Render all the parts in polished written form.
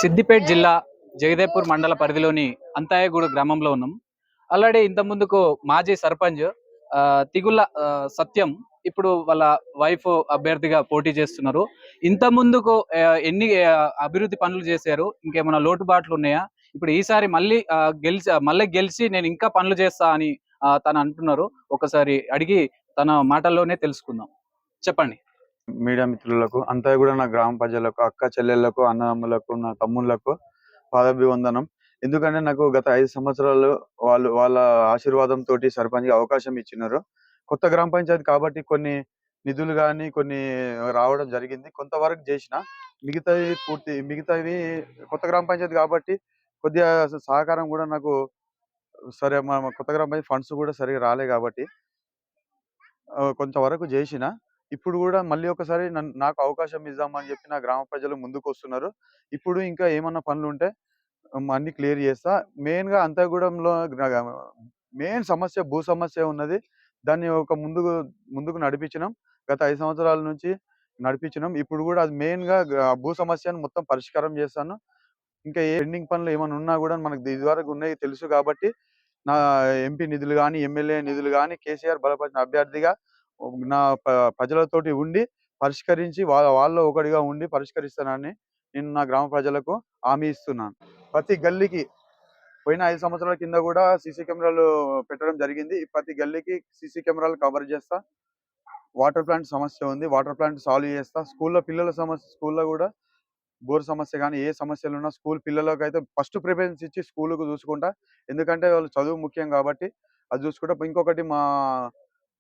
సిద్దిపేట జిల్లా జగదేపూర్ మండల పరిధిలోని అంతాయగూడ గ్రామంలో ఉన్నాం. ఆల్రెడీ ఇంత ముందుకు మాజీ సర్పంచ్ తిగుళ్ళ సత్యం ఇప్పుడు వాళ్ళ వైఫ్ అభ్యర్థిగా పోటీ చేస్తున్నారు. ఇంత ముందుకు ఎన్ని అభివృద్ధి పనులు చేశారు, ఇంకేమైనా లోటుబాట్లు ఉన్నాయా, ఇప్పుడు ఈసారి మళ్ళీ గెలిచి నేను ఇంకా పనులు చేస్తా అని తను అంటున్నారు. ఒకసారి అడిగి తన మాటల్లోనే తెలుసుకుందాం. చెప్పండి. మీడియా మిత్రులకు అంతా కూడా నా గ్రామ ప్రజలకు, అక్క చెల్లెళ్లకు, అన్నదమ్ములకు, నా తమ్ముళ్లకు పాదాభివందనం. ఎందుకంటే నాకు గత 5 సంవత్సరాలు వాళ్ళ ఆశీర్వాదంతో సర్పంచ్ అవకాశం ఇచ్చినారు. కొత్త గ్రామ పంచాయతీ కాబట్టి కొన్ని నిధులు కానీ కొన్ని రావడం జరిగింది. కొంతవరకు చేసిన మిగతావి కొత్త గ్రామ పంచాయతీ కాబట్టి కొద్దిగా సహకారం కూడా నాకు సరే కొత్త గ్రామ పంచాయతీ ఫండ్స్ కూడా సరిగా రాలే కాబట్టి కొంతవరకు చేసిన. ఇప్పుడు కూడా మళ్ళీ ఒకసారి నాకు అవకాశం ఇద్దామని చెప్పి నా గ్రామ ప్రజలు ముందుకు వస్తున్నారు. ఇప్పుడు ఇంకా ఏమన్నా పనులు ఉంటే అన్ని క్లియర్ చేస్తా. మెయిన్ గా అంతగూడెంలో మెయిన్ సమస్య భూ సమస్య ఉన్నది. దాన్ని ముందుకు నడిపించినాం. గత 5 సంవత్సరాల నుంచి నడిపించినాం. ఇప్పుడు కూడా అది మెయిన్ గా భూ సమస్యను మొత్తం పరిష్కారం చేస్తాను. ఇంకా ఏ పెండింగ్ పనులు ఏమైనా ఉన్నా కూడా మనకు ఇదివరకు ఉన్నాయి తెలుసు కాబట్టి నా ఎంపీ నిధులు కానీ, ఎమ్మెల్యే నిధులు కానీ కేసీఆర్ బలపరిచిన అభ్యర్థిగా నా ప్రజలతోటి ఉండి పరిష్కరించి వాళ్ళలో ఒకటిగా ఉండి పరిష్కరిస్తానని నేను నా గ్రామ ప్రజలకు హామీ ఇస్తున్నాను. ప్రతి గల్లీకి పోయిన 5 సంవత్సరాల కింద కూడా సీసీ కెమెరాలు పెట్టడం జరిగింది. ప్రతి గల్లీకి సీసీ కెమెరాలు కవర్ చేస్తా. వాటర్ ప్లాంట్ సమస్య ఉంది, వాటర్ ప్లాంట్ సాల్వ్ చేస్తా. స్కూల్లో పిల్లల సమస్య, స్కూల్లో కూడా బోర్ సమస్య కానీ ఏ సమస్యలు ఉన్నా స్కూల్ పిల్లలకు అయితే ఫస్ట్ ప్రిఫరెన్స్ ఇచ్చి స్కూల్కు చూసుకుంటా. ఎందుకంటే వాళ్ళు చదువు ముఖ్యం కాబట్టి అది చూసుకుంటా. ఇంకొకటి మా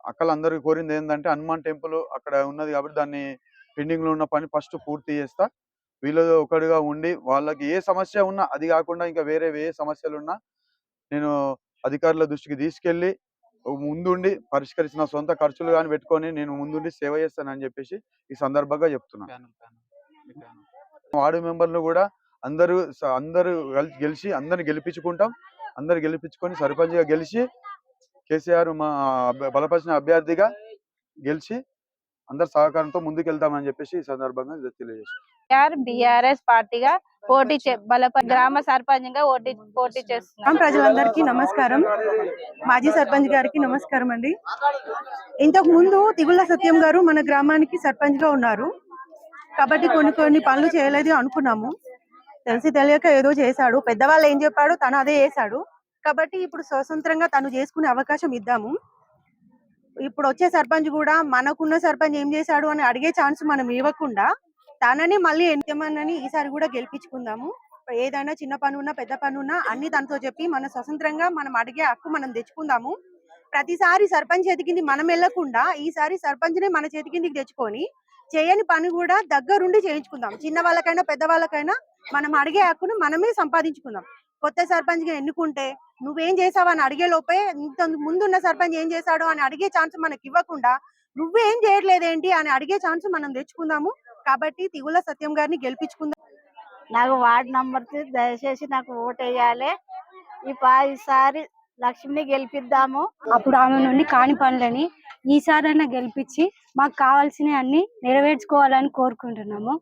అక్కలందరికీ కోరింది ఏంటంటే హనుమాన్ టెంపుల్ అక్కడ ఉన్నది కాబట్టి దాన్ని పెండింగ్ లో ఉన్న పని ఫస్ట్ పూర్తి చేస్తా. వీళ్ళలో ఒకటిగా ఉండి వాళ్ళకి ఏ సమస్య ఉన్నా, అది కాకుండా ఇంకా వేరే ఏ సమస్యలు ఉన్నా నేను అధికారుల దృష్టికి తీసుకెళ్లి ముందుండి పరిష్కరించిన సొంత ఖర్చులు కానీ పెట్టుకొని నేను ముందుండి సేవ చేస్తానని చెప్పేసి ఈ సందర్భంగా చెప్తున్నాను. వార్డు మెంబర్లు కూడా అందరూ గెలిచి అందరిని గెలిపించుకుంటాం. అందరు గెలిపించుకొని సర్పంచ్ గా గెలిచి కేసీఆర్ మా బలపరిచిన అభ్యర్థిగా గెలిచి అందరు సహకారంతో ముందుకెళ్తామని చెప్పేసి ఈ సందర్భంగా తెలియజేస్తాం. బీఆర్ఎస్ పార్టీగా గ్రామ సర్పంచ్ గా పోటీ చేస్తున్నాం. ప్రజలందరికీ నమస్కారం. మాజీ సర్పంచ్ గారికి నమస్కారం అండి. ఇంతకు ముందు తిగుళ్ళ సత్యం గారు మన గ్రామానికి సర్పంచ్ గా ఉన్నారు కాబట్టి కొన్ని పనులు చేయలేదు అనుకున్నాము. తెలిసి తెలియక ఏదో చేశాడు. పెద్దవాళ్ళు ఏం చెప్పాడు తను అదే చేశాడు. కాబట్టి ఇప్పుడు స్వతంత్రంగా తను చేసుకునే అవకాశం ఇద్దాము. ఇప్పుడు వచ్చే సర్పంచ్ కూడా మనకున్న సర్పంచ్ ఏం చేశాడు అని అడిగే ఛాన్స్ మనం ఇవ్వకుండా తనని మళ్ళీ ఎంతమని ఈసారి కూడా గెలిపించుకుందాము. ఏదైనా చిన్న పని ఉన్నా పెద్ద పని ఉన్నా అన్ని తనతో చెప్పి మన స్వతంత్రంగా మనం అడిగే హక్కు మనం తెచ్చుకుందాము. ప్రతిసారి సర్పంచ్ చేతి కింది మనం వెళ్లకుండా ఈసారి సర్పంచ్ ని మన చేతి కిందికి తెచ్చుకొని చేయని పని కూడా దగ్గరుండి చేయించుకుందాం. చిన్న వాళ్ళకైనా పెద్ద వాళ్ళకైనా మనం అడిగే హక్కును మనమే సంపాదించుకుందాం. కొత్త సర్పంచ్ గా ఎన్నుకుంటే నువ్వేం చేసావు అని అడిగే లోపే ఇంత ముందున్న సర్పంచ్ ఏం చేశాడు అని అడిగే ఛాన్స్ మనకి ఇవ్వకుండా నువ్వేం చేయట్లేదేంటి అని అడిగే ఛాన్స్ మనం తెచ్చుకుందాము. కాబట్టి తిగుళ్ళ సత్యం గారిని గెలిపించుకుందాం. నాకు వార్డు నంబర్ దయచేసి నాకు ఓటేయాలి. ఈసారి లక్ష్మిని గెలిపిద్దాము. అప్పుడు ఆమె నుండి కాని పనులని ఈసారైనా గెలిపించి మాకు కావాల్సినవి అన్ని నెరవేర్చుకోవాలని కోరుకుంటున్నాము.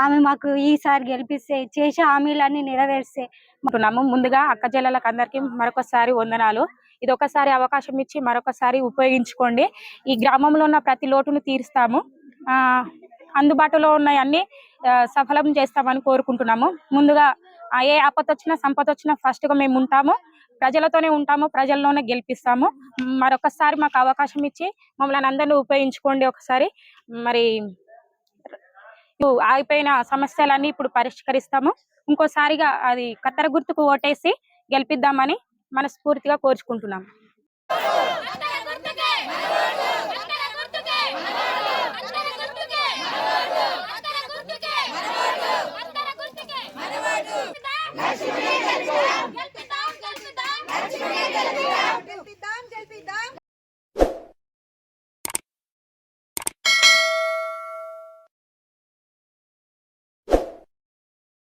ఆమె మాకు ఈసారి గెలిపిస్తే చేసే హామీలన్నీ నెరవేర్స్తే ముందుగా అక్క చెల్లెలకు అందరికీ మరొకసారి వందనాలు. ఇది ఒకసారి అవకాశం ఇచ్చి మరొకసారి ఉపయోగించుకోండి. ఈ గ్రామంలో ఉన్న ప్రతి లోటును తీరుస్తాము. అందుబాటులో ఉన్నాయన్నీ సఫలం చేస్తామని కోరుకుంటున్నాము. ముందుగా ఏ ఆపద వచ్చినా సంపద వచ్చినా ఫస్ట్ గా మేము ఉంటాము, ప్రజలతోనే ఉంటాము, ప్రజల్లోనే గెలిపిస్తాము. మరొకసారి మాకు అవకాశం ఇచ్చి మమ్మల్ని అందరినీ ఉపయోగించుకోండి. ఒకసారి మరి ఆగిపోయిన సమస్యలన్నీ ఇప్పుడు పరిష్కరిస్తాము. ఇంకోసారిగా అది కత్తెర గుర్తుకు ఓటేసి గెలిపిద్దామని మనస్ఫూర్తిగా కోరుకుంటున్నాము.